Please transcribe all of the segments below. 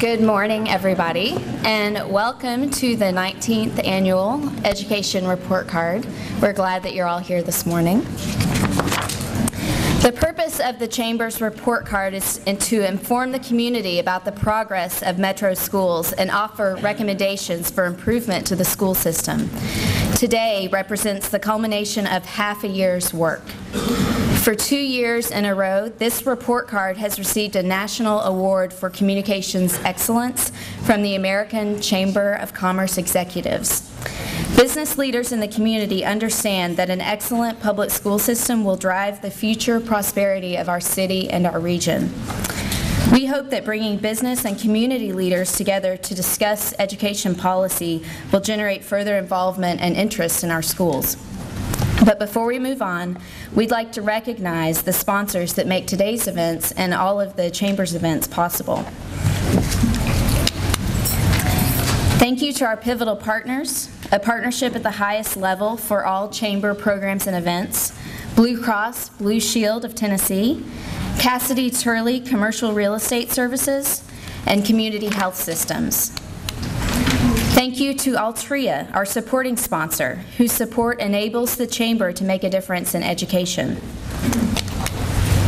Good morning, everybody, and welcome to the 19th Annual Education Report Card. We're glad that you're all here this morning. The purpose of the Chamber's report card is to inform the community about the progress of Metro schools and offer recommendations for improvement to the school system. Today represents the culmination of half a year's work. For 2 years in a row, this report card has received a National Award for Communications Excellence from the American Chamber of Commerce Executives. Business leaders in the community understand that an excellent public school system will drive the future prosperity of our city and our region. We hope that bringing business and community leaders together to discuss education policy will generate further involvement and interest in our schools. But before we move on, we'd like to recognize the sponsors that make today's events and all of the Chamber's events possible. Thank you to our pivotal partners, a partnership at the highest level for all Chamber programs and events, Blue Cross Blue Shield of Tennessee, Cassidy Turley Commercial Real Estate Services, and Community Health Systems. Thank you to Altria, our supporting sponsor, whose support enables the Chamber to make a difference in education.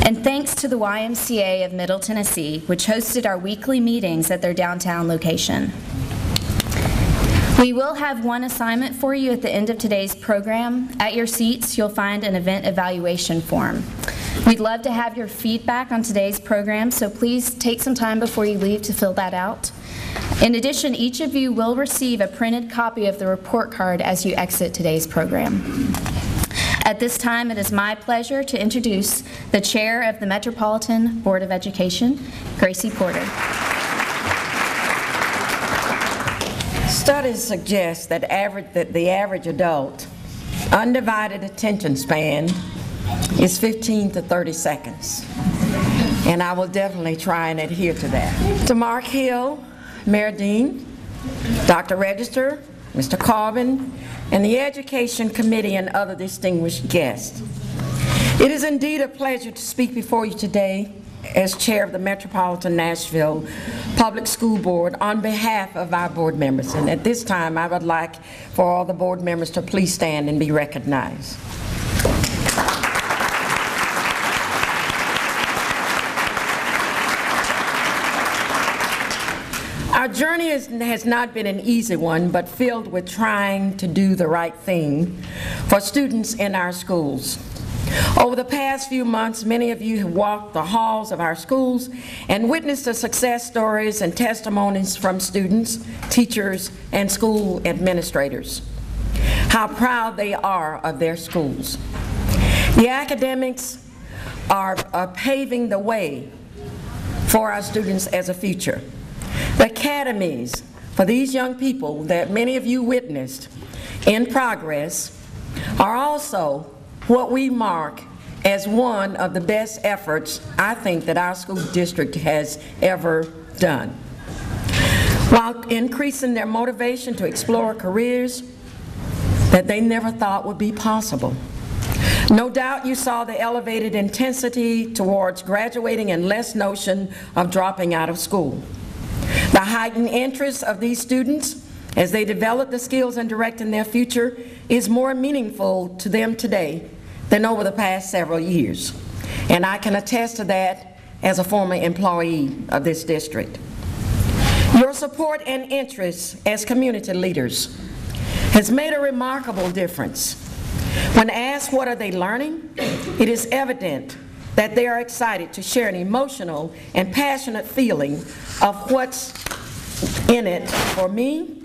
And thanks to the YMCA of Middle Tennessee, which hosted our weekly meetings at their downtown location. We will have one assignment for you at the end of today's program. At your seats, you'll find an event evaluation form. We'd love to have your feedback on today's program, so please take some time before you leave to fill that out. In addition, each of you will receive a printed copy of the report card as you exit today's program. At this time, it is my pleasure to introduce the Chair of the Metropolitan Board of Education, Gracie Porter. Studies suggest that the average adult undivided attention span is 15 to 30 seconds. And I will definitely try and adhere to that. To Mark Hill, Mayor Dean, Dr. Register, Mr. Corbin, and the Education Committee and other distinguished guests. It is indeed a pleasure to speak before you today as Chair of the Metropolitan Nashville Public School Board on behalf of our board members. And at this time, I would like for all the board members to please stand and be recognized. Our journey has not been an easy one, but filled with trying to do the right thing for students in our schools. Over the past few months, many of you have walked the halls of our schools and witnessed the success stories and testimonies from students, teachers, and school administrators. How proud they are of their schools. The academics are paving the way for our students as a future. The academies for these young people that many of you witnessed in progress are also what we mark as one of the best efforts I think that our school district has ever done, while increasing their motivation to explore careers that they never thought would be possible. No doubt you saw the elevated intensity towards graduating and less notion of dropping out of school. The heightened interest of these students as they develop the skills and direct in their future is more meaningful to them today than over the past several years. And I can attest to that as a former employee of this district. Your support and interest as community leaders has made a remarkable difference. When asked what are they learning, it is evident that they are excited to share an emotional and passionate feeling of what's in it for me,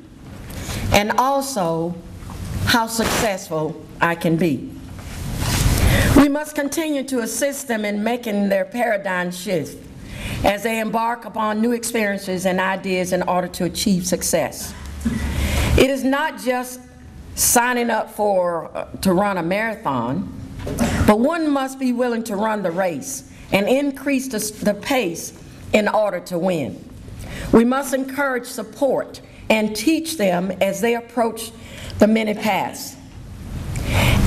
and also how successful I can be. We must continue to assist them in making their paradigm shift as they embark upon new experiences and ideas in order to achieve success. It is not just signing up to run a marathon, but one must be willing to run the race and increase the pace in order to win. We must encourage support and teach them as they approach the many paths.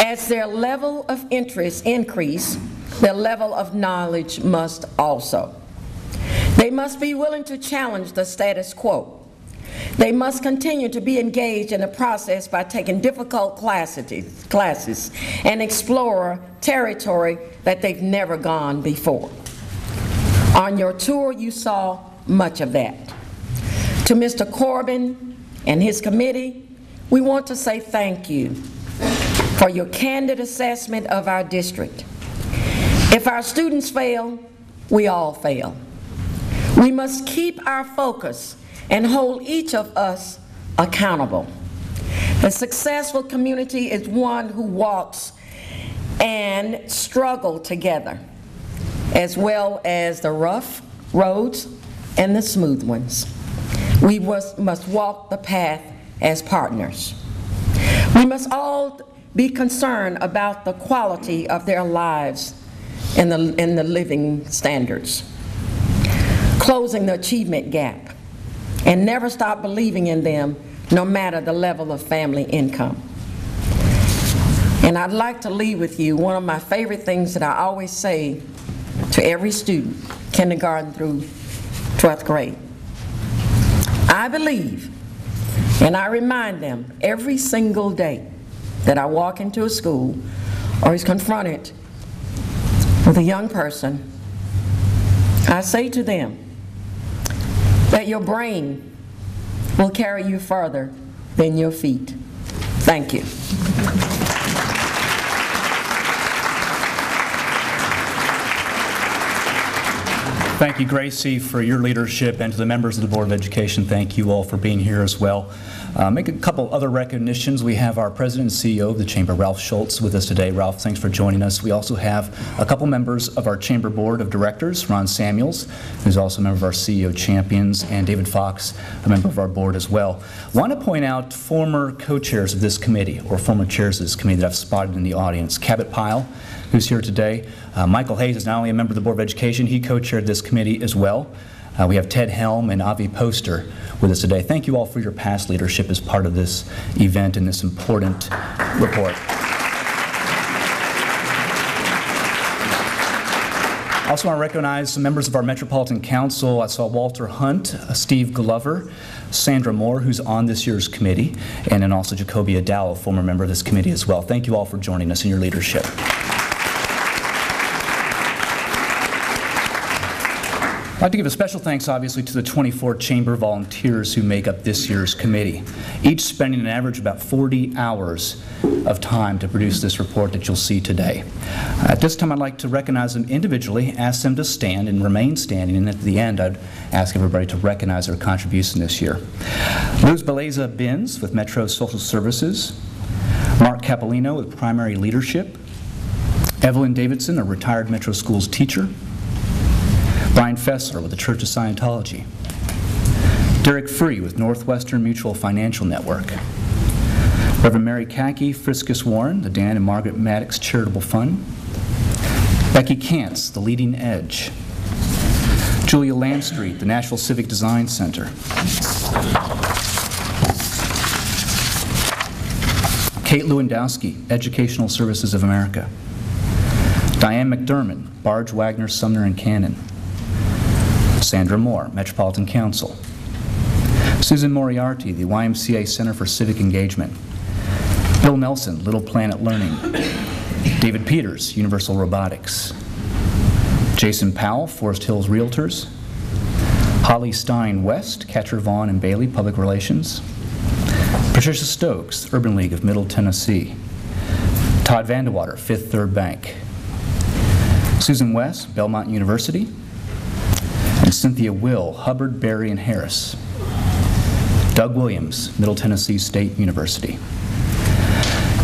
As their level of interest increase, their level of knowledge must also. They must be willing to challenge the status quo. They must continue to be engaged in the process by taking difficult classes and explore territory that they've never gone before. On your tour, you saw much of that. To Mr. Corbin and his committee, we want to say thank you for your candid assessment of our district. If our students fail, we all fail. We must keep our focus and hold each of us accountable. The successful community is one who walks and struggles together, as well as the rough roads and the smooth ones. We must walk the path as partners. We must all be concerned about the quality of their lives and the living standards, closing the achievement gap, and never stop believing in them, no matter the level of family income. And I'd like to leave with you one of my favorite things that I always say to every student, kindergarten through 12th grade. I believe, and I remind them every single day that I walk into a school or is confronted with a young person, I say to them that your brain will carry you further than your feet. Thank you. Thank you, Gracie, for your leadership, and to the members of the Board of Education, thank you all for being here as well. Make a couple other recognitions. We have our President and CEO of the Chamber, Ralph Schultz, with us today. Ralph, thanks for joining us. We also have a couple members of our Chamber Board of Directors, Ron Samuels, who's also a member of our CEO Champions, and David Fox, a member of our board as well. I want to point out former co-chairs of this committee, or former chairs of this committee that I've spotted in the audience. Cabot Pyle, who's here today. Michael Hayes is not only a member of the Board of Education, he co-chaired this committee as well. We have Ted Helm and Avi Poster with us today. Thank you all for your past leadership as part of this event and this important report. I also want to recognize some members of our Metropolitan Council. I saw Walter Hunt, Steve Glover, Sandra Moore, who's on this year's committee, and then also Jacobia Dow, a former member of this committee as well. Thank you all for joining us in your leadership. I'd like to give a special thanks, obviously, to the 24 Chamber volunteers who make up this year's committee, each spending an average of about 40 hours of time to produce this report that you'll see today. At this time, I'd like to recognize them individually, ask them to stand and remain standing, and at the end, I'd ask everybody to recognize their contribution this year. Luz Beleza Binns with Metro Social Services, Mark Capolino with Primary Leadership, Evelyn Davidson, a retired Metro Schools teacher, Brian Fessler with the Church of Scientology, Derek Free with Northwestern Mutual Financial Network, Reverend Mary Kaki Friskus Warren, the Dan and Margaret Maddox Charitable Fund, Becky Kantz, the Leading Edge, Julia Landstreet, the Nashville Civic Design Center, Kate Lewandowski, Educational Services of America, Diane McDermott, Barge Wagner, Sumner and Cannon, Sandra Moore, Metropolitan Council, Susan Moriarty, the YMCA Center for Civic Engagement, Bill Nelson, Little Planet Learning, David Peters, Universal Robotics, Jason Powell, Forest Hills Realtors, Holly Stein West, Catcher Vaughn and Bailey, Public Relations, Patricia Stokes, Urban League of Middle Tennessee, Todd Vandewater, Fifth Third Bank, Susan West, Belmont University, and Cynthia Will, Hubbard, Berry, and Harris. Doug Williams, Middle Tennessee State University.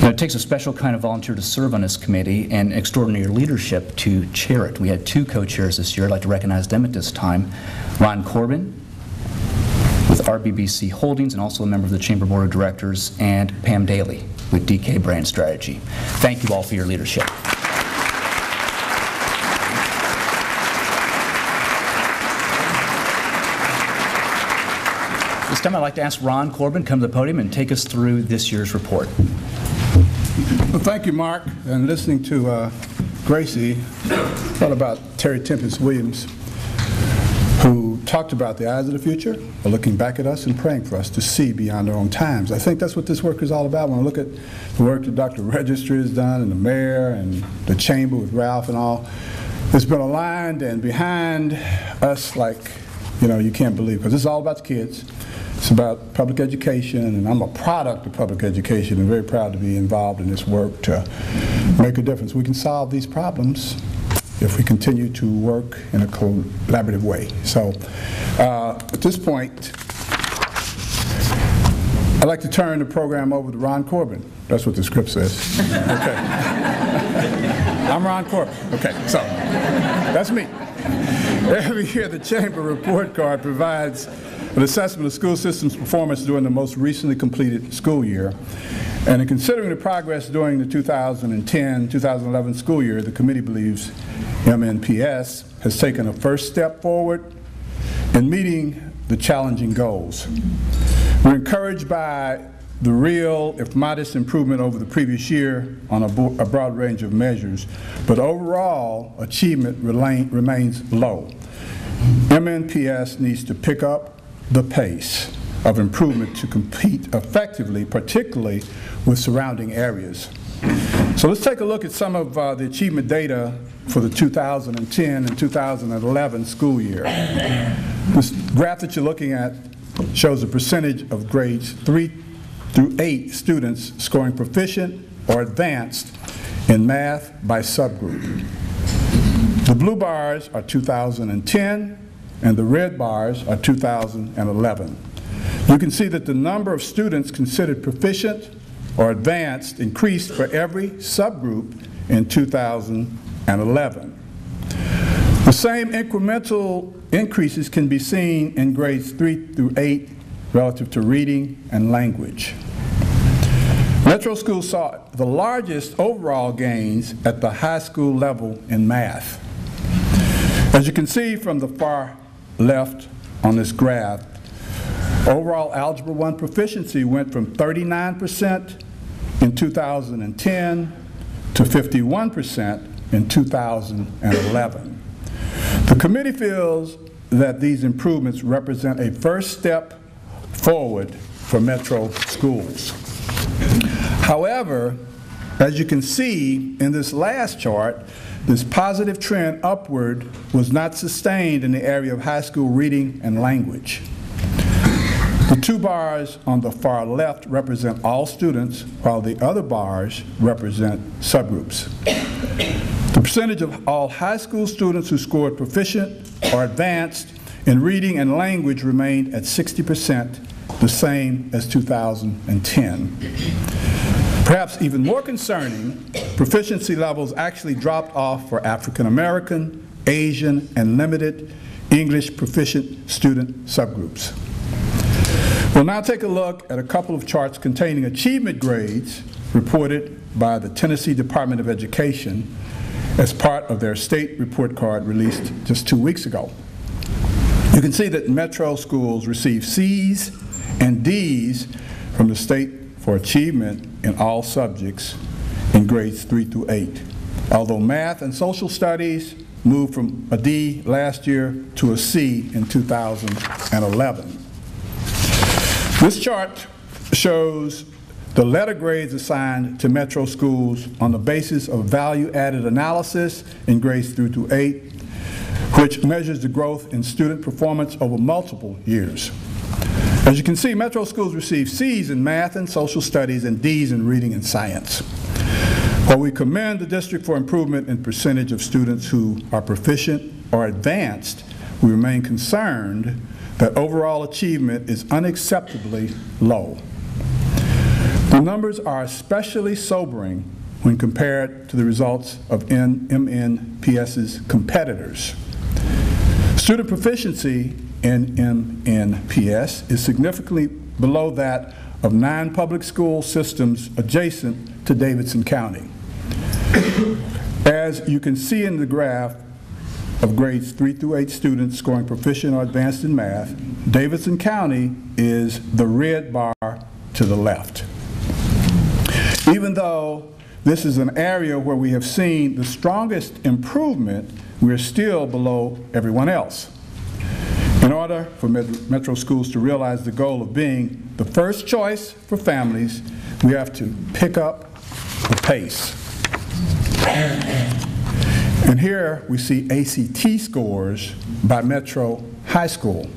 Now, it takes a special kind of volunteer to serve on this committee and extraordinary leadership to chair it. We had two co-chairs this year. I'd like to recognize them at this time. Ron Corbin with RBBC Holdings and also a member of the Chamber Board of Directors, and Pam Daly with DK Brand Strategy. Thank you all for your leadership. This time I'd like to ask Ron Corbin to come to the podium and take us through this year's report. Well, thank you, Mark. And listening to Gracie, thought about Terry Tempest Williams. who talked about the eyes of the future, are looking back at us and praying for us to see beyond our own times. I think that's what this work is all about. When I look at the work that Dr. Registry has done, and the mayor, and the chamber with Ralph and all, it's been aligned and behind us like, you know, you can't believe, because it's all about the kids. It's about public education, and I'm a product of public education and very proud to be involved in this work to make a difference. We can solve these problems if we continue to work in a collaborative way. So at this point, I'd like to turn the program over to Ron Corbin. That's what the script says. Okay. I'm Ron Corbin. Okay, so that's me. Every year, the Chamber Report Card provides an assessment of school systems performance during the most recently completed school year. And in considering the progress during the 2010-2011 school year, the committee believes MNPS has taken a first step forward in meeting the challenging goals. We're encouraged by the real, if modest, improvement over the previous year on a broad range of measures, but overall achievement remains low. MNPS needs to pick up the pace of improvement to compete effectively, particularly with surrounding areas. So let's take a look at some of the achievement data for the 2010 and 2011 school year. This graph that you're looking at shows the percentage of grades 3 through 8 students scoring proficient or advanced in math by subgroup. The blue bars are 2010, and the red bars are 2011. You can see that the number of students considered proficient or advanced increased for every subgroup in 2011. The same incremental increases can be seen in grades 3 through 8 relative to reading and language. Metro schools saw the largest overall gains at the high school level in math. As you can see from the far left on this graph, overall Algebra 1 proficiency went from 39% in 2010 to 51% in 2011. The committee feels that these improvements represent a first step forward for Metro schools. However, as you can see in this last chart, this positive trend upward was not sustained in the area of high school reading and language. The two bars on the far left represent all students, while the other bars represent subgroups. The percentage of all high school students who scored proficient or advanced in reading and language remained at 60%, the same as 2010. Perhaps even more concerning, proficiency levels actually dropped off for African American, Asian, and limited English proficient student subgroups. We'll now take a look at a couple of charts containing achievement grades reported by the Tennessee Department of Education as part of their state report card released just 2 weeks ago. You can see that Metro schools receive C's and D's from the state for achievement in all subjects in grades 3 through 8. Although math and social studies moved from a D last year to a C in 2011. This chart shows the letter grades assigned to Metro schools on the basis of value-added analysis in grades 3 through 8, which measures the growth in student performance over multiple years. As you can see, Metro schools receive C's in math and social studies and D's in reading and science. While we commend the district for improvement in percentage of students who are proficient or advanced, we remain concerned that overall achievement is unacceptably low. The numbers are especially sobering when compared to the results of MNPS's competitors. Student proficiency in MNPS is significantly below that of 9 public school systems adjacent to Davidson County. As you can see in the graph of grades 3 through 8 students scoring proficient or advanced in math, Davidson County is the red bar to the left. Even though this is an area where we have seen the strongest improvement, we're still below everyone else. In order for Metro schools to realize the goal of being the first choice for families, we have to pick up the pace. And here we see ACT scores by Metro High School.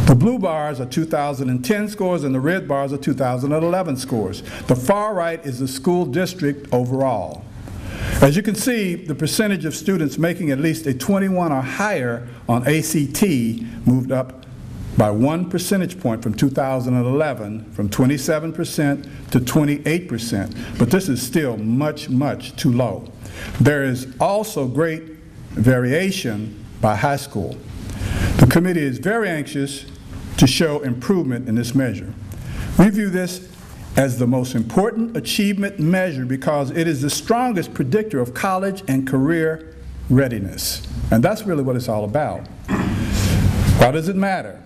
The blue bars are 2010 scores and the red bars are 2011 scores. The far right is the school district overall. As you can see, the percentage of students making at least a 21 or higher on ACT moved up by 1 percentage point from 2011, from 27% to 28%, but this is still much, much too low. There is also great variation by high school. The committee is very anxious to show improvement in this measure. We view this as the most important achievement measure because it is the strongest predictor of college and career readiness. And that's really what it's all about. Why does it matter?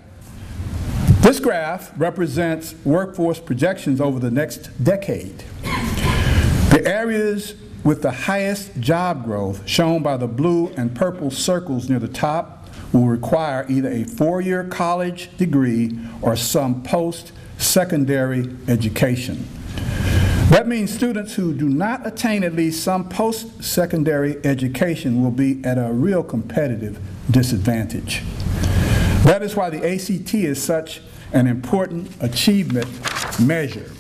This graph represents workforce projections over the next decade. The areas with the highest job growth, shown by the blue and purple circles near the top, will require either a 4-year college degree or some post-secondary education. That means students who do not attain at least some post-secondary education will be at a real competitive disadvantage. That is why the ACT is such an important achievement measure.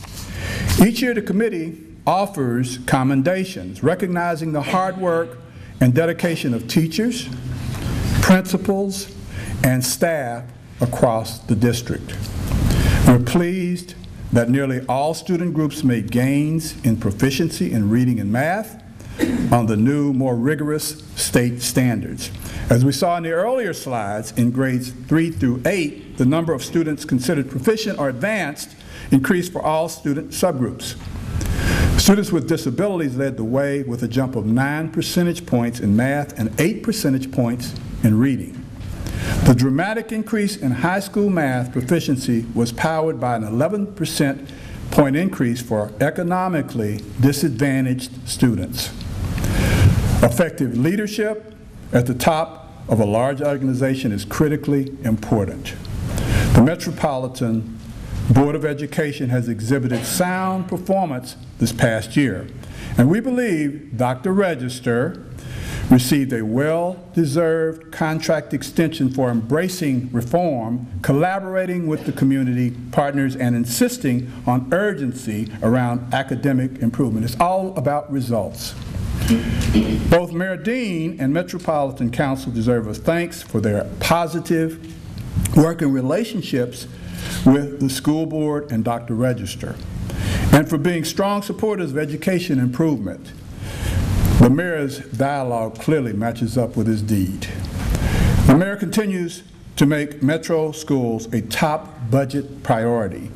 Each year the committee offers commendations recognizing the hard work and dedication of teachers, principals, and staff across the district. We're pleased that nearly all student groups made gains in proficiency in reading and math on the new, more rigorous state standards. As we saw in the earlier slides, in grades 3 through 8, the number of students considered proficient or advanced increased for all student subgroups. Students with disabilities led the way with a jump of 9 percentage points in math and 8 percentage points in reading. The dramatic increase in high school math proficiency was powered by an 11% point increase for economically disadvantaged students. Effective leadership at the top of a large organization is critically important. The Metropolitan Board of Education has exhibited sound performance this past year, and we believe Dr. Register received a well-deserved contract extension for embracing reform, collaborating with the community partners, and insisting on urgency around academic improvement. It's all about results. Both Mayor Dean and Metropolitan Council deserve a thanks for their positive working relationships with the school board and Dr. Register, and for being strong supporters of education improvement. The mayor's dialogue clearly matches up with his deed. The mayor continues to make Metro schools a top budget priority.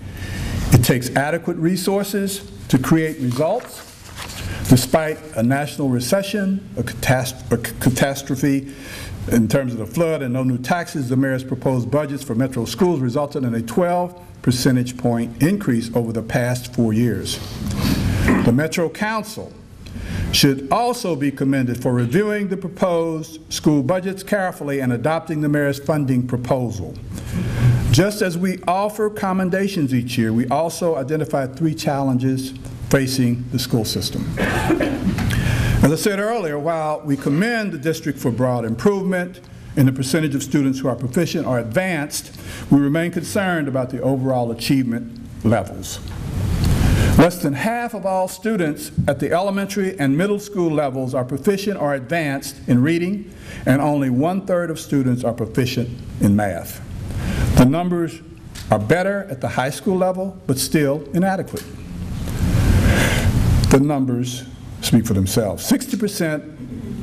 It takes adequate resources to create results. Despite a national recession, a catastrophe in terms of the flood, and no new taxes, the mayor's proposed budgets for Metro schools resulted in a 12 percentage point increase over the past 4 years. The Metro Council should also be commended for reviewing the proposed school budgets carefully and adopting the mayor's funding proposal. Just as we offer commendations each year, we also identified 3 challenges facing the school system. As I said earlier, while we commend the district for broad improvement in the percentage of students who are proficient or advanced, we remain concerned about the overall achievement levels. Less than half of all students at the elementary and middle school levels are proficient or advanced in reading, and only 1/3 of students are proficient in math. The numbers are better at the high school level, but still inadequate. The numbers speak for themselves. 60%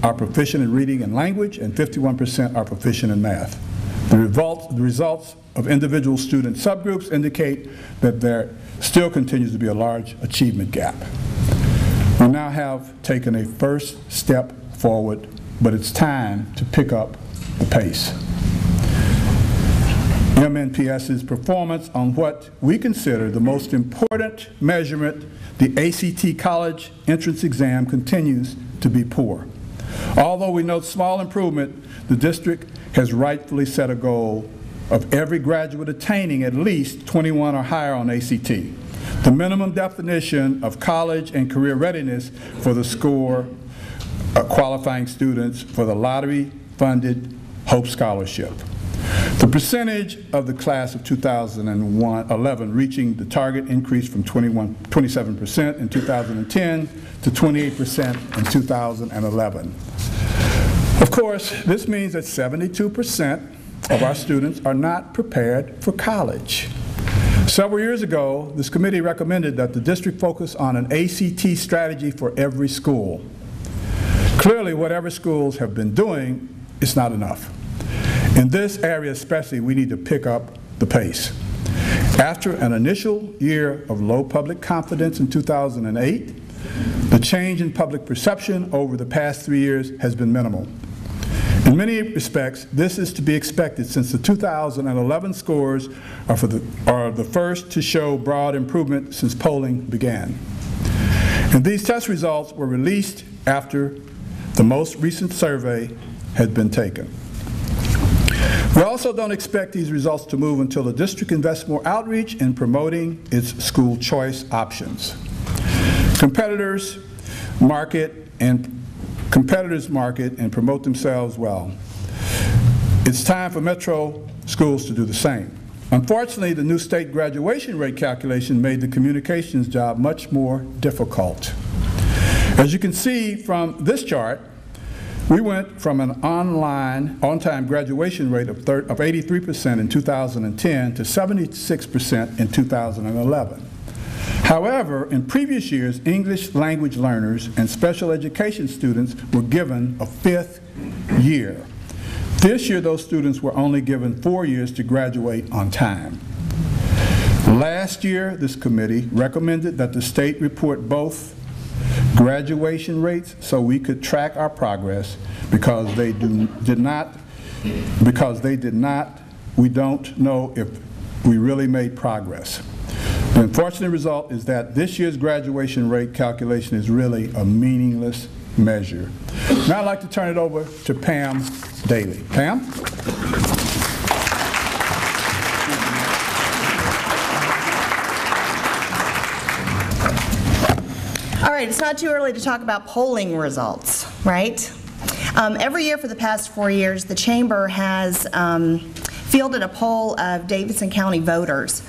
are proficient in reading and language, and 51% are proficient in math. The results of individual student subgroups indicate that there still continues to be a large achievement gap. We now have taken a first step forward, but it's time to pick up the pace. MNPS's performance on what we consider the most important measurement, the ACT college entrance exam, continues to be poor. Although we note small improvement, the district has rightfully set a goal of every graduate attaining at least 21 or higher on ACT, the minimum definition of college and career readiness for the score qualifying students for the lottery-funded Hope Scholarship. The percentage of the class of 2011 reaching the target increased from 27% in 2010 to 28% in 2011. Of course, this means that 72% of our students are not prepared for college. Several years ago, this committee recommended that the district focus on an ACT strategy for every school. Clearly, whatever schools have been doing is not enough. In this area especially, we need to pick up the pace. After an initial year of low public confidence in 2008, the change in public perception over the past 3 years has been minimal. In many respects, this is to be expected since the 2011 scores are the first to show broad improvement since polling began. And these test results were released after the most recent survey had been taken. We also don't expect these results to move until the district invests more outreach in promoting its school choice options. Competitors market and promote themselves well. It's time for metro schools to do the same. Unfortunately, the new state graduation rate calculation made the communications job much more difficult. As you can see from this chart, we went from an on-time graduation rate of 83% in 2010 to 76% in 2011. However, in previous years, English language learners and special education students were given a 5th year. This year, those students were only given 4 years to graduate on time. Last year, this committee recommended that the state report both graduation rates so we could track our progress because we don't know if we really made progress. The unfortunate result is that this year's graduation rate calculation is really a meaningless measure. Now I'd like to turn it over to Pam Daly. Pam? All right, it's not too early to talk about polling results, right? Every year for the past 4 years, the Chamber has fielded a poll of Davidson County voters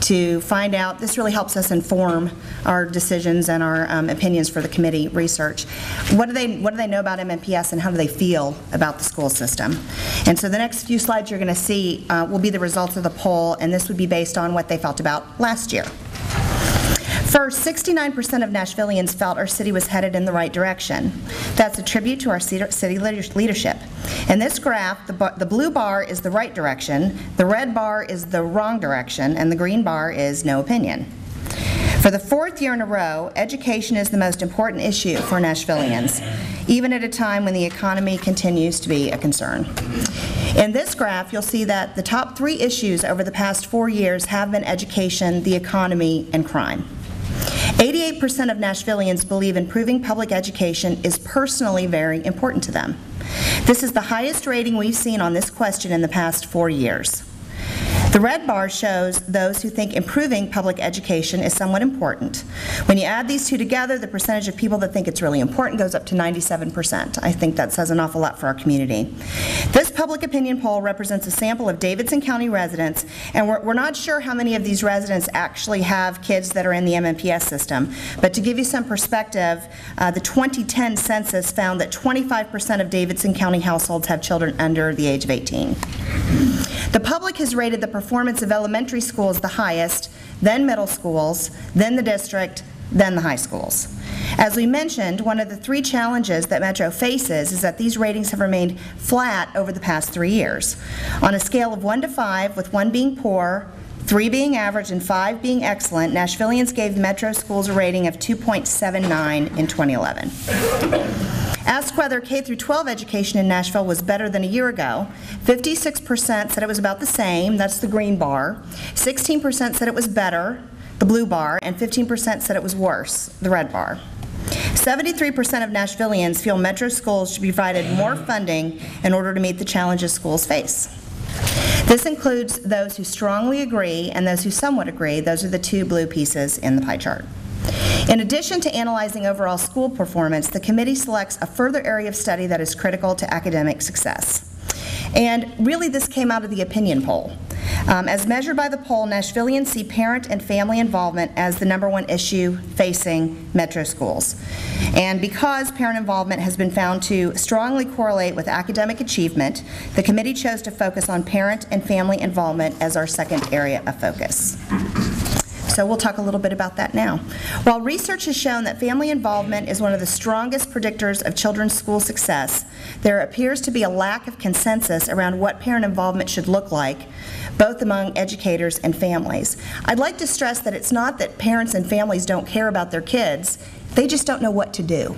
to find out. This really helps us inform our decisions and our opinions for the committee research. What do they know about MNPS and how do they feel about the school system? And so the next few slides you're going to see will be the results of the poll, and this would be based on what they felt about last year. First, 69% of Nashvillians felt our city was headed in the right direction. That's a tribute to our city leadership. In this graph, the blue bar is the right direction, the red bar is the wrong direction, and the green bar is no opinion. For the 4th year in a row, education is the most important issue for Nashvillians, even at a time when the economy continues to be a concern. In this graph, you'll see that the top 3 issues over the past 4 years have been education, the economy, and crime. 88% of Nashvillians believe improving public education is personally very important to them. This is the highest rating we've seen on this question in the past 4 years. The red bar shows those who think improving public education is somewhat important. When you add these two together, the percentage of people that think it's really important goes up to 97%. I think that says an awful lot for our community. This public opinion poll represents a sample of Davidson County residents, and we're not sure how many of these residents actually have kids that are in the MNPS system. But to give you some perspective, the 2010 census found that 25% of Davidson County households have children under the age of 18. The public has rated the performance of elementary schools the highest, then middle schools, then the district, then the high schools. As we mentioned, one of the 3 challenges that Metro faces is that these ratings have remained flat over the past 3 years. On a scale of 1 to 5, with 1 being poor, 3 being average, and 5 being excellent, Nashvillians gave Metro schools a rating of 2.79 in 2011. Asked whether K-12 education in Nashville was better than a year ago, 56% said it was about the same, that's the green bar, 16% said it was better, the blue bar, and 15% said it was worse, the red bar. 73% of Nashvillians feel Metro schools should be provided more funding in order to meet the challenges schools face. This includes those who strongly agree and those who somewhat agree. Those are the two blue pieces in the pie chart. In addition to analyzing overall school performance, the committee selects a further area of study that is critical to academic success. And really, this came out of the opinion poll. As measured by the poll, Nashvillians see parent and family involvement as the #1 issue facing metro schools. And because parent involvement has been found to strongly correlate with academic achievement, the committee chose to focus on parent and family involvement as our second area of focus. So we'll talk a little bit about that now. While research has shown that family involvement is one of the strongest predictors of children's school success, there appears to be a lack of consensus around what parent involvement should look like, both among educators and families. I'd like to stress that it's not that parents and families don't care about their kids, they just don't know what to do.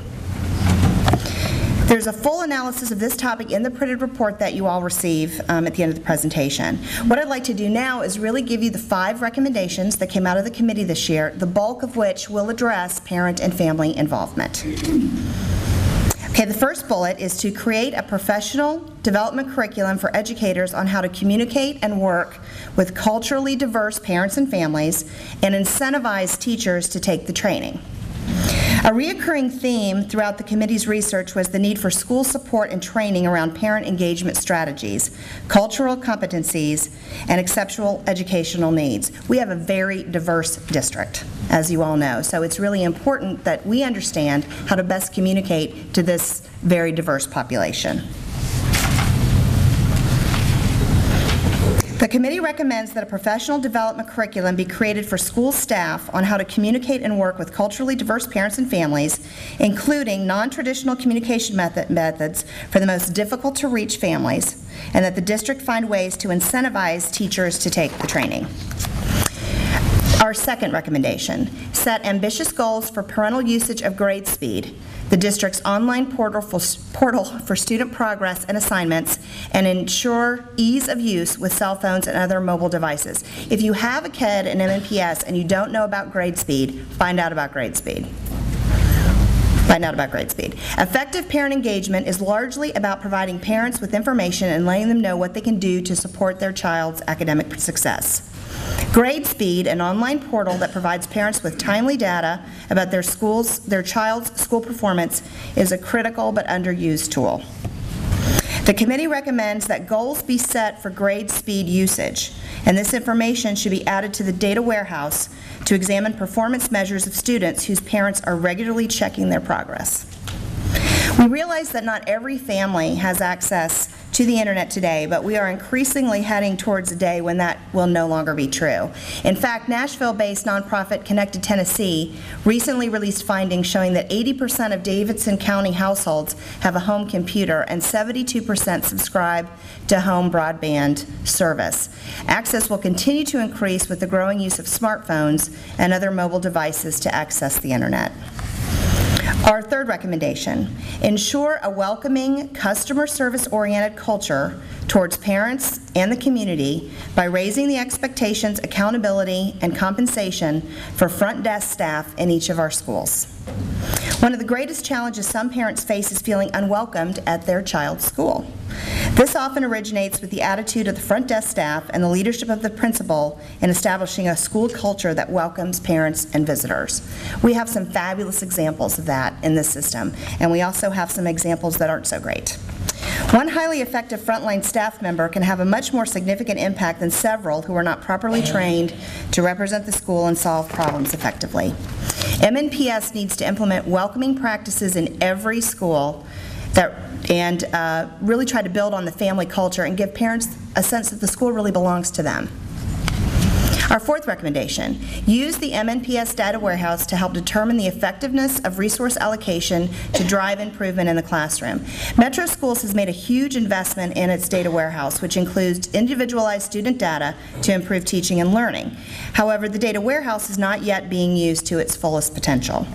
There's a full analysis of this topic in the printed report that you all receive at the end of the presentation. What I'd like to do now is really give you the 5 recommendations that came out of the committee this year, the bulk of which will address parent and family involvement. Okay, the first bullet is to create a professional development curriculum for educators on how to communicate and work with culturally diverse parents and families and incentivize teachers to take the training. A reoccurring theme throughout the committee's research was the need for school support and training around parent engagement strategies, cultural competencies, and exceptional educational needs. We have a very diverse district, as you all know, so it's really important that we understand how to best communicate to this very diverse population. The committee recommends that a professional development curriculum be created for school staff on how to communicate and work with culturally diverse parents and families, including non-traditional communication methods for the most difficult to reach families, and that the district find ways to incentivize teachers to take the training. Our second recommendation, set ambitious goals for parental usage of GradeSpeed, the district's online portal for student progress and assignments, and ensure ease of use with cell phones and other mobile devices. If you have a kid in MNPS and you don't know about GradeSpeed, find out about GradeSpeed. Find out about GradeSpeed. Effective parent engagement is largely about providing parents with information and letting them know what they can do to support their child's academic success. GradeSpeed, an online portal that provides parents with timely data about their child's school performance, is a critical but underused tool. The committee recommends that goals be set for GradeSpeed usage, and this information should be added to the data warehouse to examine performance measures of students whose parents are regularly checking their progress. We realize that not every family has access to the internet today, but we are increasingly heading towards a day when that will no longer be true. In fact, Nashville-based nonprofit Connected Tennessee recently released findings showing that 80% of Davidson County households have a home computer and 72% subscribe to home broadband service. Access will continue to increase with the growing use of smartphones and other mobile devices to access the internet. Our third recommendation, ensure a welcoming, customer service-oriented culture towards parents and the community by raising the expectations, accountability, and compensation for front desk staff in each of our schools. One of the greatest challenges some parents face is feeling unwelcomed at their child's school. This often originates with the attitude of the front desk staff and the leadership of the principal in establishing a school culture that welcomes parents and visitors. We have some fabulous examples of that in this system, and we also have some examples that aren't so great. One highly effective frontline staff member can have a much more significant impact than several who are not properly trained to represent the school and solve problems effectively. MNPS needs to implement welcoming practices in every school and really try to build on the family culture and give parents a sense that the school really belongs to them. Our fourth recommendation, use the MNPS data warehouse to help determine the effectiveness of resource allocation to drive improvement in the classroom. Metro Schools has made a huge investment in its data warehouse, which includes individualized student data to improve teaching and learning. However, the data warehouse is not yet being used to its fullest potential.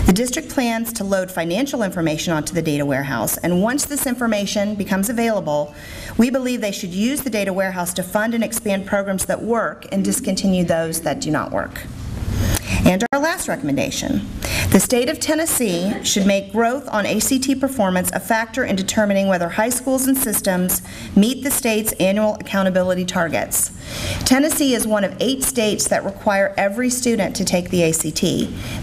The district plans to load financial information onto the data warehouse, and once this information becomes available, we believe they should use the data warehouse to fund and expand programs that work and discontinue those that do not work. And our last recommendation, the state of Tennessee should make growth on ACT performance a factor in determining whether high schools and systems meet the state's annual accountability targets. Tennessee is one of 8 states that require every student to take the ACT,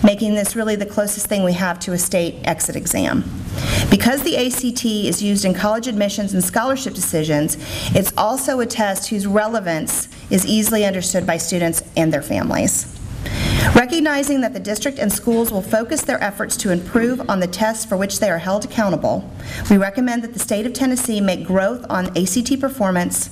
making this really the closest thing we have to a state exit exam. Because the ACT is used in college admissions and scholarship decisions, it's also a test whose relevance is easily understood by students and their families. Recognizing that the district and schools will focus their efforts to improve on the tests for which they are held accountable, we recommend that the state of Tennessee make growth on ACT performance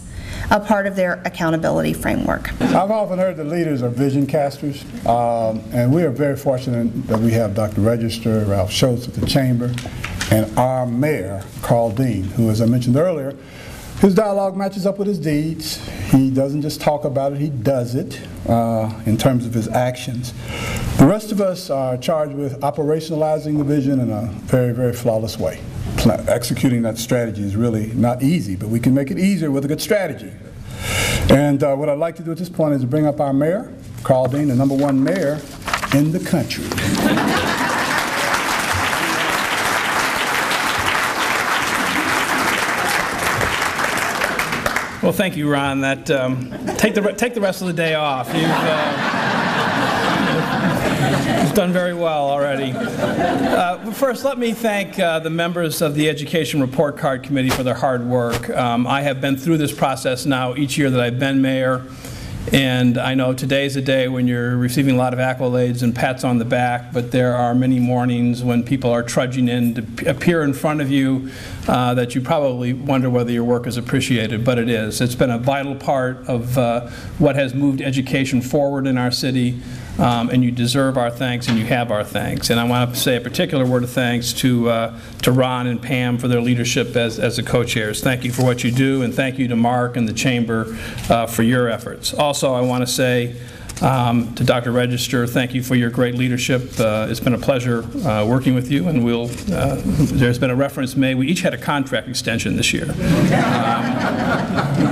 a part of their accountability framework. I've often heard that leaders are vision casters, and we are very fortunate that we have Dr. Register, Ralph Schultz at the Chamber, and our mayor, Carl Dean, who, as I mentioned earlier, his dialogue matches up with his deeds. He doesn't just talk about it, he does it in terms of his actions. The rest of us are charged with operationalizing the vision in a very, very flawless way. Executing that strategy is really not easy, but we can make it easier with a good strategy. And what I'd like to do at this point is bring up our mayor, Carl Dean, the #1 mayor in the country. Well, thank you, Ron. That take the rest of the day off. You've done very well already. First, let me thank the members of the Education Report Card Committee for their hard work. I have been through this process now each year that I've been mayor, and I know today's a day when you're receiving a lot of accolades and pats on the back, but there are many mornings when people are trudging in to appear in front of you that you probably wonder whether your work is appreciated, but it is. It's been a vital part of what has moved education forward in our city, and you deserve our thanks, and you have our thanks. And I want to say a particular word of thanks to Ron and Pam for their leadership as the co-chairs. Thank you for what you do, and thank you to Mark and the Chamber for your efforts. Also, I want to say to Dr. Register, thank you for your great leadership. It's been a pleasure working with you, and there's been a reference made. We each had a contract extension this year.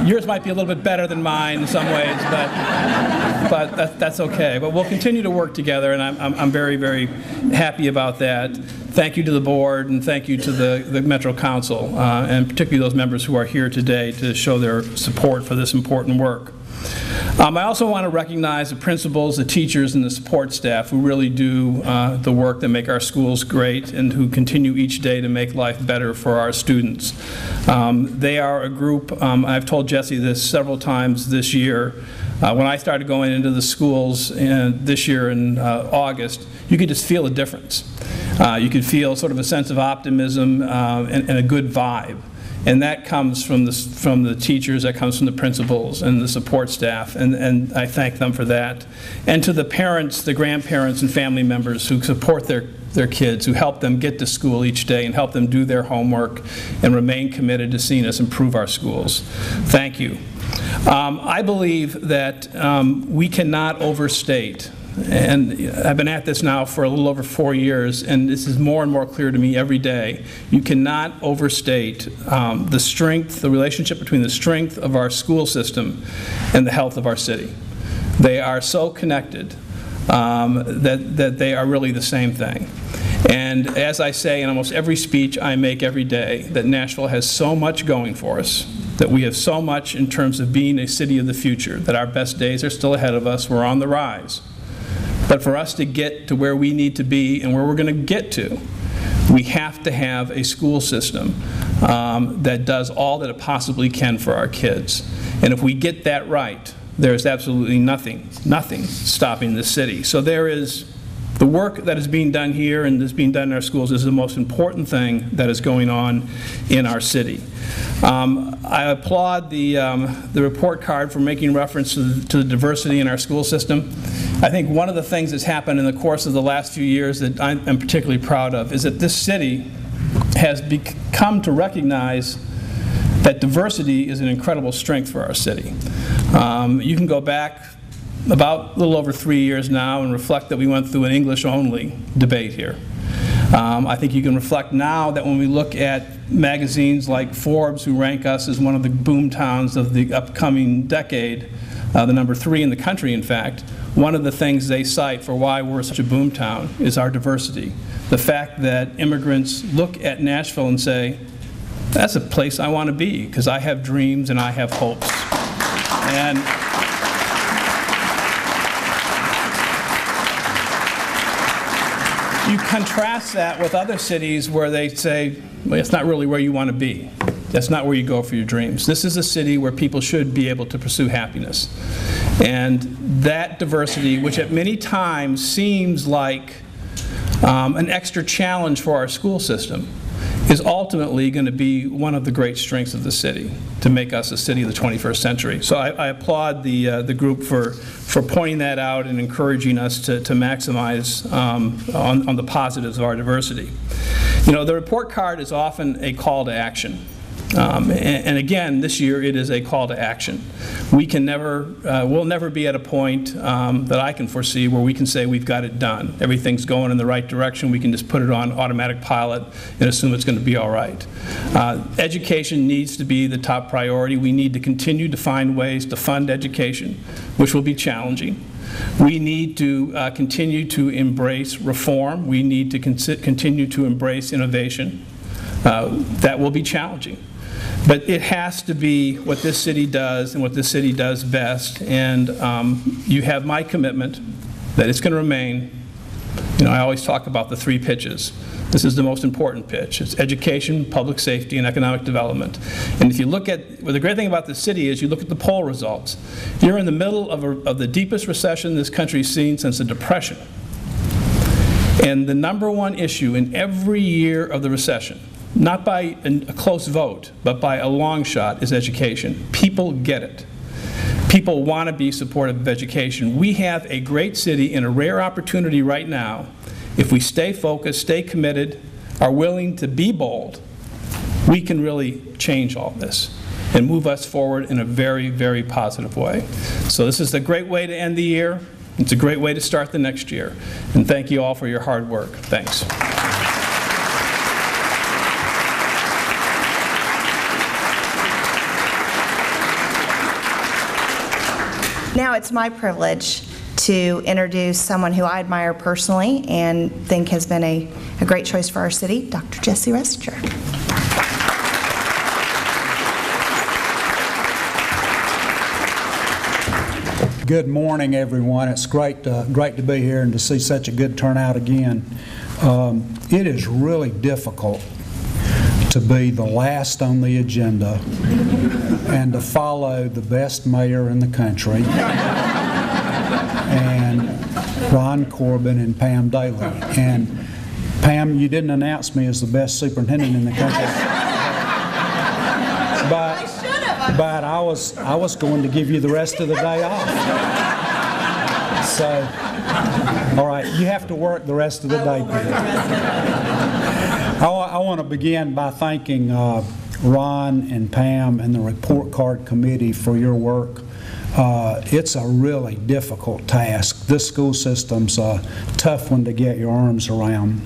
Yours might be a little bit better than mine in some ways, but that's okay. But we'll continue to work together, and I'm very, very happy about that. Thank you to the board, and thank you to the Metro Council, and particularly those members who are here today to show their support for this important work. I also want to recognize the principals, the teachers, and the support staff who really do the work that make our schools great and who continue each day to make life better for our students. They are a group, I've told Jesse this several times this year, when I started going into the schools this year in August, you could just feel a difference. You could feel sort of a sense of optimism and a good vibe. And that comes from the teachers, that comes from the principals and the support staff, and I thank them for that. And to the parents, the grandparents, and family members who support their kids, who help them get to school each day and help them do their homework and remain committed to seeing us improve our schools. Thank you. I believe that we cannot overstate, and I've been at this now for a little over 4 years, and this is more and more clear to me every day. You cannot overstate the strength, the relationship between the strength of our school system and the health of our city. They are so connected that they are really the same thing. And as I say in almost every speech I make every day, that Nashville has so much going for us, that we have so much in terms of being a city of the future, that our best days are still ahead of us, we're on the rise. But for us to get to where we need to be and where we're going to get to, we have to have a school system that does all that it possibly can for our kids. And if we get that right, there's absolutely nothing stopping this city. So there is the work that is being done here and is being done in our schools is the most important thing that is going on in our city. I applaud the report card for making reference to the diversity in our school system. I think one of the things that's happened in the course of the last few years that I'm particularly proud of is that this city has come to recognize that diversity is an incredible strength for our city. You can go back about a little over 3 years now and reflect that we went through an English-only debate here. I think you can reflect now that when we look at magazines like Forbes, who rank us as one of the boom towns of the upcoming decade, the #3 in the country, in fact, one of the things they cite for why we're such a boom town is our diversity. The fact that immigrants look at Nashville and say, that's a place I want to be because I have dreams and I have hopes. And you contrast that with other cities where they say, well, it's not really where you want to be. That's not where you go for your dreams. This is a city where people should be able to pursue happiness. And that diversity, which at many times seems like an extra challenge for our school system, is ultimately going to be one of the great strengths of the city to make us a city of the 21st century. So I applaud the group for pointing that out and encouraging us to maximize on the positives of our diversity. You know, the report card is often a call to action. And again, this year it is a call to action. We can never, we'll never be at a point that I can foresee where we can say we've got it done. Everything's going in the right direction. We can just put it on automatic pilot and assume it's going to be all right. Education needs to be the top priority. We need to continue to find ways to fund education, which will be challenging. We need to continue to embrace reform. We need to continue to embrace innovation. That will be challenging. But it has to be what this city does and what this city does best. And you have my commitment that it's going to remain. You know, I always talk about the 3 pitches. This is the most important pitch. It's education, public safety, and economic development. And if you look at, well, the great thing about the city is you look at the poll results. You're in the middle of the deepest recession this country's seen since the Depression. And the #1 issue in every year of the recession, not by a close vote, but by a long shot, is education. People get it. People want to be supportive of education. We have a great city and a rare opportunity right now. If we stay focused, stay committed, are willing to be bold, we can really change all this and move us forward in a very, very positive way. So this is a great way to end the year. It's a great way to start the next year. And thank you all for your hard work. Thanks. Now it's my privilege to introduce someone who I admire personally and think has been a great choice for our city, Dr. Jesse Ressinger. Good morning, everyone. It's great to be here and to see such a good turnout again. It is really difficult to be the last on the agenda and to follow the best mayor in the country and Ron Corbin and Pam Daly. And Pam, you didn't announce me as the best superintendent in the country. But I was going to give you the rest of the day off. So, all right, you have to work the rest of the day, Peter. I want to begin by thanking Ron and Pam and the Report Card Committee for your work. It's a really difficult task. This school system's a tough one to get your arms around.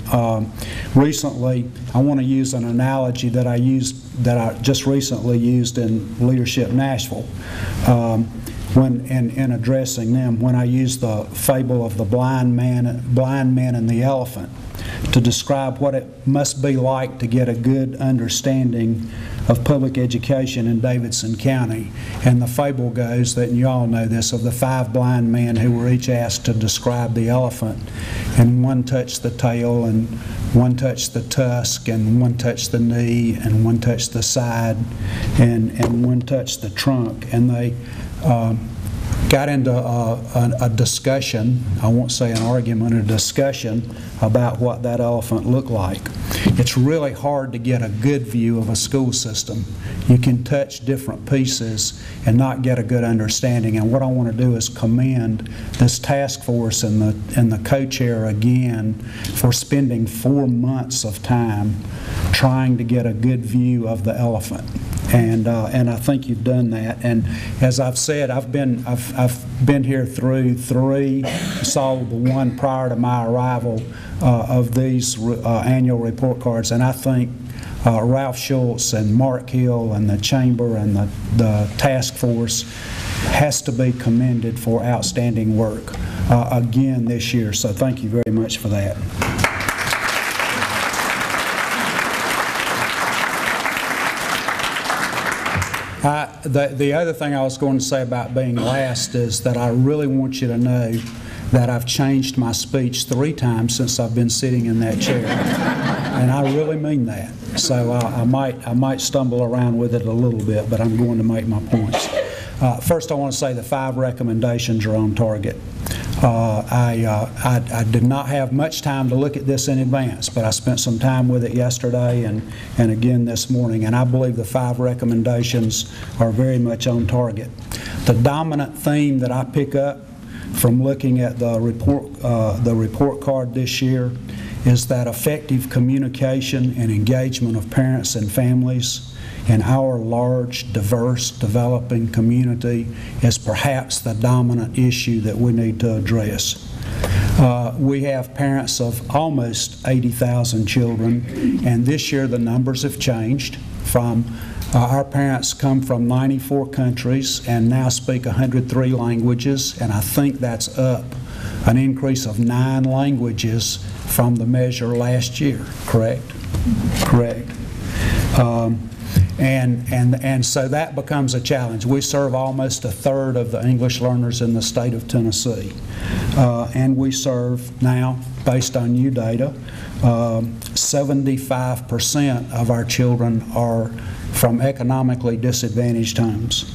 Recently, I want to use an analogy that I just recently used in Leadership Nashville. When in addressing them, when I used the fable of the blind man and the elephant to describe what it must be like to get a good understanding of public education in Davidson County. And the fable goes that, and you all know this, of the 5 blind men who were each asked to describe the elephant. And one touched the tail, and one touched the tusk, and one touched the knee, and one touched the side, and one touched the trunk. And they got into a discussion, I won't say an argument, a discussion about what that elephant looked like. It's really hard to get a good view of a school system. You can touch different pieces and not get a good understanding. And what I want to do is commend this task force and the co-chair again for spending 4 months of time trying to get a good view of the elephant. And I think you've done that. And as I've said, I've been here through 3, saw the one prior to my arrival of these annual report cards, and I think Ralph Schultz and Mark Hill and the Chamber and the task force has to be commended for outstanding work again this year. So thank you very much for that. The other thing I was going to say about being last is that I really want you to know that I've changed my speech 3 times since I've been sitting in that chair, and I really mean that. So I might stumble around with it a little bit, but I'm going to make my points. First, I want to say the 5 recommendations are on target. I did not have much time to look at this in advance, but I spent some time with it yesterday and again this morning, and I believe the 5 recommendations are very much on target. The dominant theme that I pick up from looking at the report card this year is that effective communication and engagement of parents and families in our large, diverse, developing community is perhaps the dominant issue that we need to address. We have parents of almost 80,000 children, and this year the numbers have changed. Our parents come from 94 countries and now speak 103 languages, and I think that's up an increase of 9 languages from the measure last year, correct? Correct. And so that becomes a challenge. We serve almost 1/3 of the English learners in the state of Tennessee. And we serve now, based on new data, 75% of our children are from economically disadvantaged homes.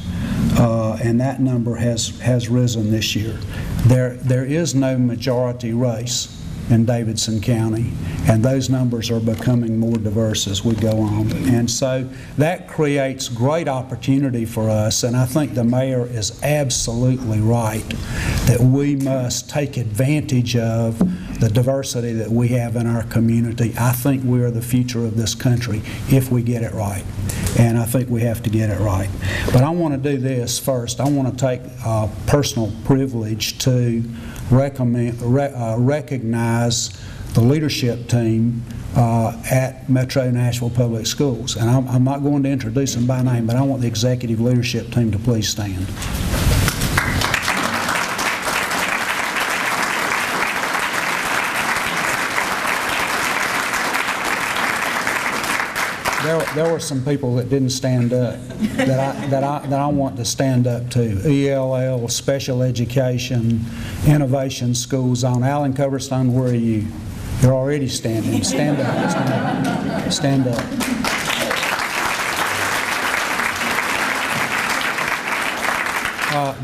And that number has risen this year. There is no majority race in Davidson County, and those numbers are becoming more diverse as we go on. And so that creates great opportunity for us, and I think the mayor is absolutely right that we must take advantage of the diversity that we have in our community. I think we are the future of this country if we get it right, and I think we have to get it right. But I want to do this first. I want to take personal privilege to recognize the leadership team at Metro Nashville Public Schools. And I'm not going to introduce them by name, but I want the executive leadership team to please stand. There were some people that didn't stand up that I want to stand up to. ELL, special education, innovation school zone. Alan Coverstone, where are you? You're already standing. Stand up. Stand up.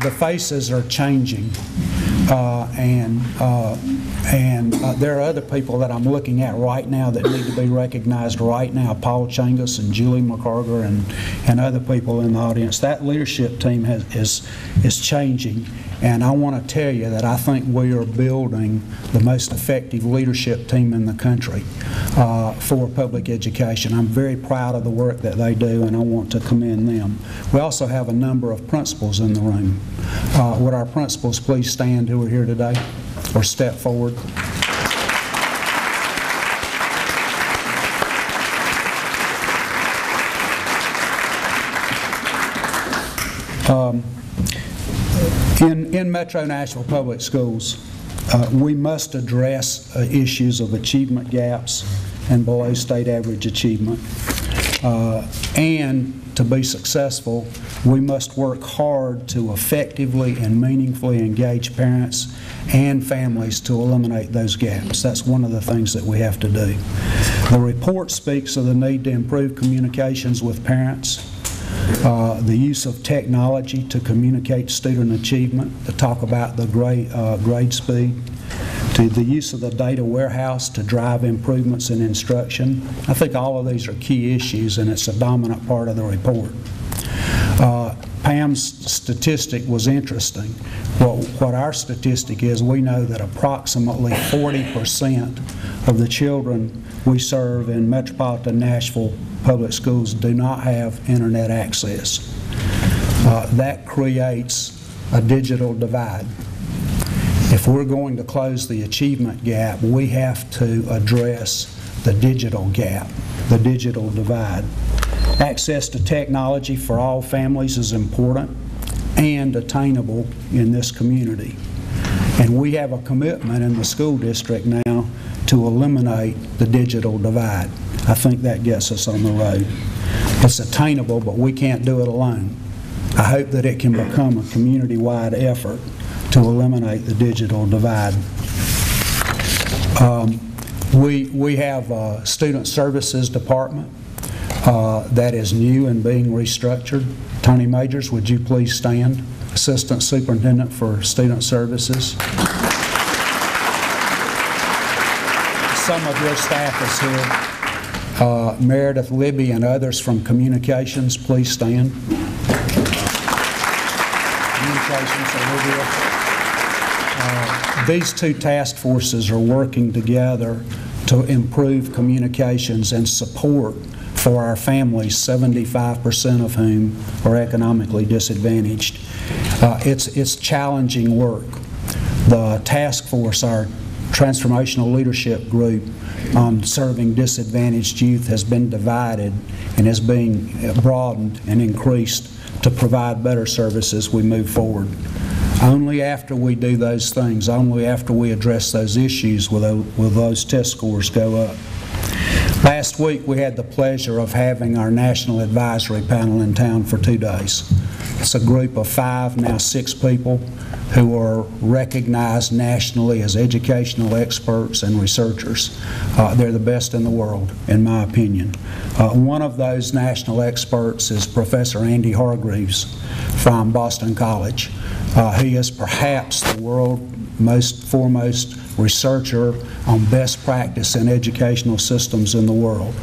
The faces are changing. And there are other people that I'm looking at right now that need to be recognized right now. Paul Changus and Julie McCarger and other people in the audience. That leadership team is changing, and I want to tell you that I think we are building the most effective leadership team in the country for public education. I'm very proud of the work that they do, and I want to commend them. We also have a number of principals in the room. Would our principals please stand who are here today, or step forward? In Metro Nashville Public Schools, we must address issues of achievement gaps and below state average achievement. And to be successful, we must work hard to effectively and meaningfully engage parents and families to eliminate those gaps. That's one of the things that we have to do. The report speaks of the need to improve communications with parents, the use of technology to communicate student achievement, to talk about the grade speed, to the use of the data warehouse to drive improvements in instruction. I think all of these are key issues, and it's a dominant part of the report. Pam's statistic was interesting. What our statistic is, we know that approximately 40% of the children we serve in metropolitan Nashville public schools do not have internet access. That creates a digital divide. If we're going to close the achievement gap, we have to address the digital gap, the digital divide. Access to technology for all families is important and attainable in this community. And we have a commitment in the school district now to eliminate the digital divide. I think that gets us on the road. It's attainable, but we can't do it alone. I hope that it can become a community-wide effort to eliminate the digital divide. We have a student services department that is new and being restructured. Tony Majors, would you please stand? Assistant Superintendent for Student Services. Some of your staff is here. Meredith, Libby, and others from Communications, please stand. Communications, Olivia. These two task forces are working together to improve communications and support for our families, 75% of whom are economically disadvantaged. It's challenging work. The task force, our transformational leadership group on serving disadvantaged youth, has been divided and is being broadened and increased to provide better services as we move forward. Only after we do those things, only after we address those issues will those test scores go up. Last week we had the pleasure of having our National Advisory Panel in town for 2 days. It's a group of 5, now 6 people who are recognized nationally as educational experts and researchers. They're the best in the world, in my opinion. One of those national experts is Professor Andy Hargreaves from Boston College. He is perhaps the world's foremost researcher on best practice in educational systems in the world.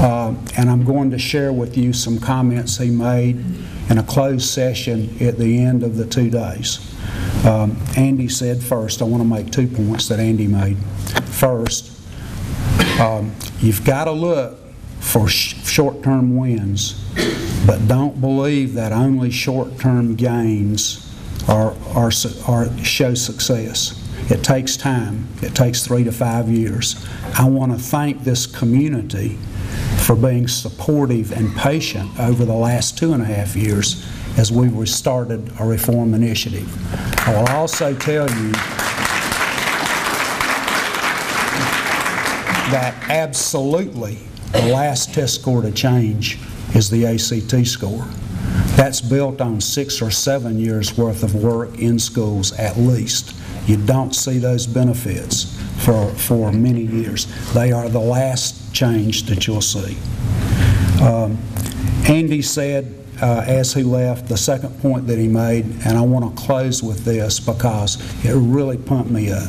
And I'm going to share with you some comments he made in a closed session at the end of the 2 days. Andy said first, I want to make 2 points that Andy made. First, you've got to look for short-term wins, but don't believe that only short-term gains show success. It takes time. It takes 3 to 5 years. I want to thank this community for being supportive and patient over the last 2.5 years as we restarted a reform initiative. I will also tell you that absolutely the last test score to change is the ACT score. That's built on 6 or 7 years worth of work in schools at least. You don't see those benefits for many years. They are the last change that you'll see. Andy said, as he left, the second point that he made, and I want to close with this because it really pumped me up.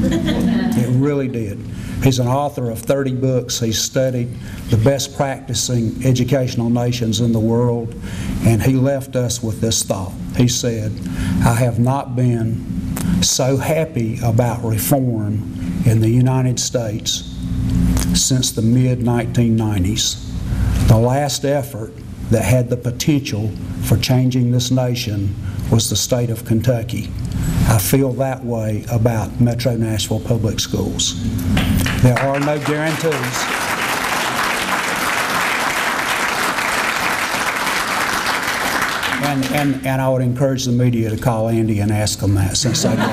It really did. He's an author of 30 books. He's studied the best practicing educational nations in the world, and he left us with this thought. He said, I have not been so happy about reform in the United States since the mid-1990s. The last effort that had the potential for changing this nation was the state of Kentucky. I feel that way about Metro Nashville Public Schools. There are no guarantees. And I would encourage the media to call Andy and ask him that, since I know.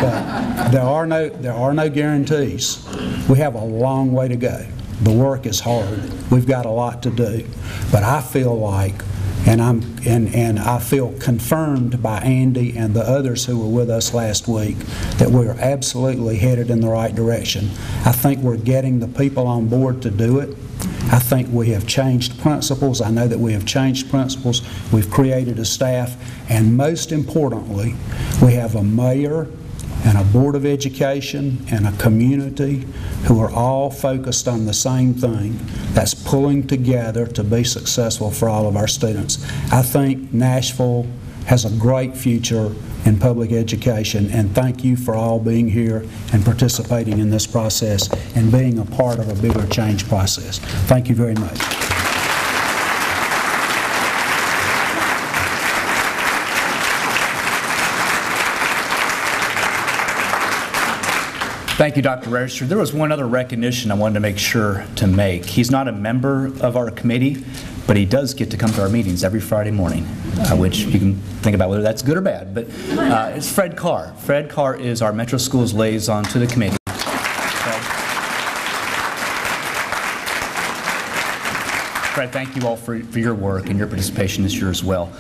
But there are no guarantees. We have a long way to go. The work is hard. We've got a lot to do. But I feel like, and I feel confirmed by Andy and the others who were with us last week, that we're absolutely headed in the right direction. I think we're getting the people on board to do it. I think we have changed principles. I know that we have changed principles. We've created a staff. And most importantly, we have a mayor and a Board of Education and a community who are all focused on the same thing, that's pulling together to be successful for all of our students. I think Nashville has a great future in public education, and thank you for all being here and participating in this process and being a part of a bigger change process. Thank you very much. Thank you, Dr. Register. There was one other recognition I wanted to make sure to make. He's not a member of our committee, but he does get to come to our meetings every Friday morning, which you can think about whether that's good or bad, but it's Fred Carr. Fred Carr is our Metro Schools liaison to the committee. Fred, thank you all for your work, and your participation this year as well.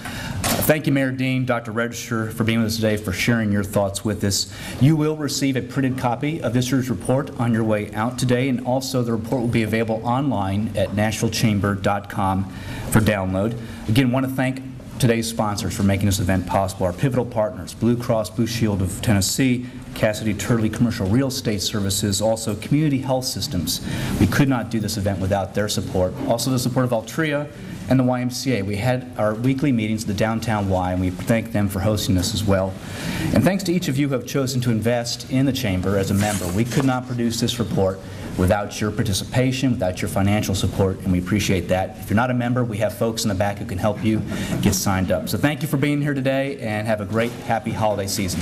Thank you, Mayor Dean, Dr. Register, for being with us today, for sharing your thoughts with us. You will receive a printed copy of this year's report on your way out today, and also the report will be available online at NashvilleChamber.com for download. Again, want to thank today's sponsors for making this event possible. Our pivotal partners, Blue Cross Blue Shield of Tennessee, Cassidy Turley Commercial Real Estate Services, also Community Health Systems. We could not do this event without their support. Also the support of Altria and the YMCA. We had our weekly meetings at the Downtown Y, and we thank them for hosting us as well. And thanks to each of you who have chosen to invest in the Chamber as a member. We could not produce this report without your participation, without your financial support, and we appreciate that. If you're not a member, we have folks in the back who can help you get signed up. So thank you for being here today, and have a great, happy holiday season.